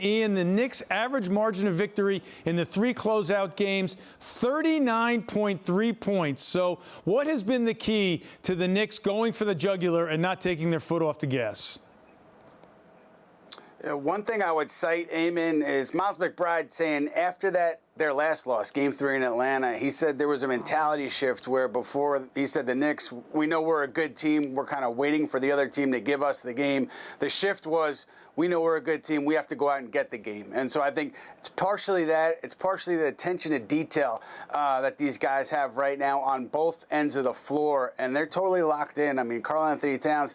Ian, the Knicks' average margin of victory in the 3 closeout games, 39.3 points. So what has been the key to the Knicks going for the jugular and not taking their foot off the gas? One thing I would cite, Eamon, is Miles McBride saying after their last loss, Game 3 in Atlanta, he said there was a mentality shift where before he said the Knicks, we know we're a good team. We're kind of waiting for the other team to give us the game. The shift was we know we're a good team. We have to go out and get the game. And so I think it's partially that. It's partially the attention to detail that these guys have right now on both ends of the floor. And they're totally locked in. I mean, Karl-Anthony Towns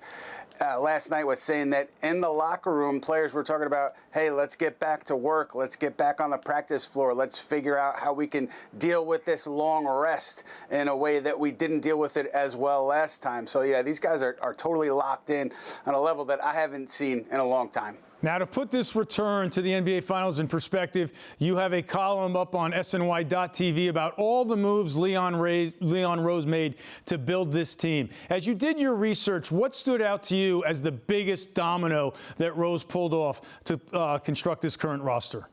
last night was saying that in the locker room, players were talking about, hey, let's get back to work. Let's get back on the practice floor. Let's figure out how we can deal with this long rest in a way that we didn't deal with it as well last time. So, yeah, these guys are totally locked in on a level that I haven't seen in a long time. Now, to put this return to the NBA Finals in perspective, you have a column up on SNY.TV about all the moves Leon Rose made to build this team. As you did your research, what stood out to you as the biggest domino that Rose pulled off to construct this current roster?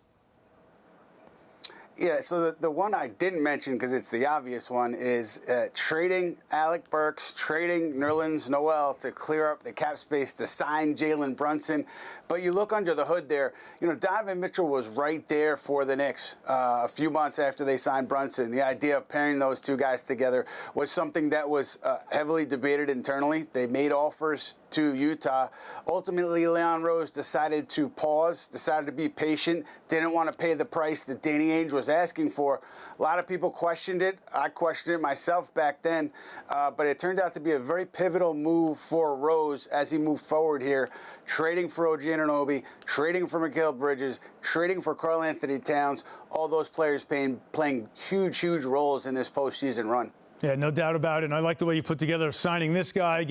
Yeah, so the one I didn't mention, because it's the obvious one, is trading Alec Burks, trading Nerlens Noel to clear up the cap space to sign Jalen Brunson. But you look under the hood there, you know, Donovan Mitchell was right there for the Knicks a few months after they signed Brunson. The idea of pairing those two guys together was something that was heavily debated internally. They made offers to Utah. Ultimately, Leon Rose decided to pause, decided to be patient, didn't want to pay the price that Danny Ainge was asking for. A lot of people questioned it. I questioned it myself back then, but it turned out to be a very pivotal move for Rose as he moved forward here, trading for OG Anunoby, trading for Mikal Bridges, trading for Karl-Anthony Towns, all those players playing huge roles in this postseason run. Yeah, no doubt about it. And I like the way you put together signing this guy,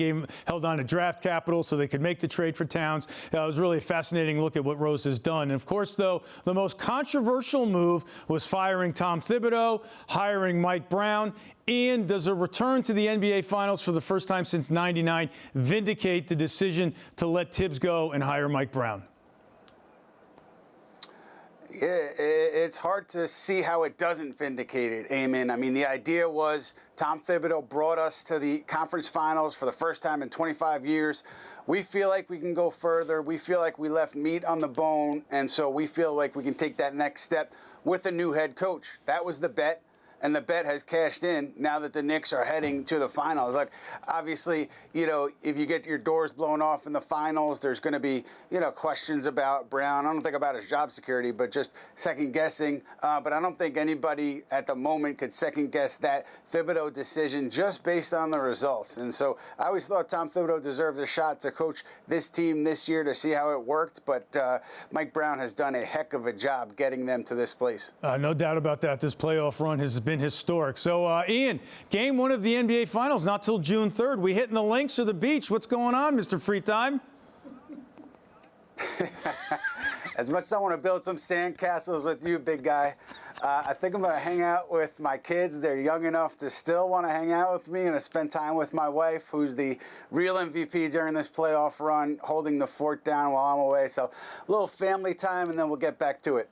held on to draft capital so they could make the trade for Towns. It was really a fascinating look at what Rose has done. And, of course, though, the most controversial move was firing Tom Thibodeau, hiring Mike Brown. Ian, does a return to the NBA Finals for the first time since '99 vindicate the decision to let Tibbs go and hire Mike Brown? It's hard to see how it doesn't vindicate it, Eamon. I mean, the idea was Tom Thibodeau brought us to the conference finals for the first time in 25 years. We feel like we can go further. We feel like we left meat on the bone, and so we feel like we can take that next step with a new head coach. That was the bet. And the bet has cashed in now that the Knicks are heading to the finals. Like, obviously, you know, if you get your doors blown off in the finals, there's going to be, you know, questions about Brown. I don't think about his job security, but just second guessing. But I don't think anybody at the moment could second guess that Thibodeau decision just based on the results. And so I always thought Tom Thibodeau deserved a shot to coach this team this year to see how it worked. But Mike Brown has done a heck of a job getting them to this place. No doubt about that. This playoff run has been historic. So, Ian, game 1 of the NBA Finals, not till June 3rd. We hitting the links or the beach. What's going on, Mr. Free Time? As much as I want to build some sandcastles with you, big guy, I think I'm going to hang out with my kids. They're young enough to still want to hang out with me and to spend time with my wife, who's the real MVP during this playoff run, holding the fort down while I'm away. So a little family time, and then we'll get back to it.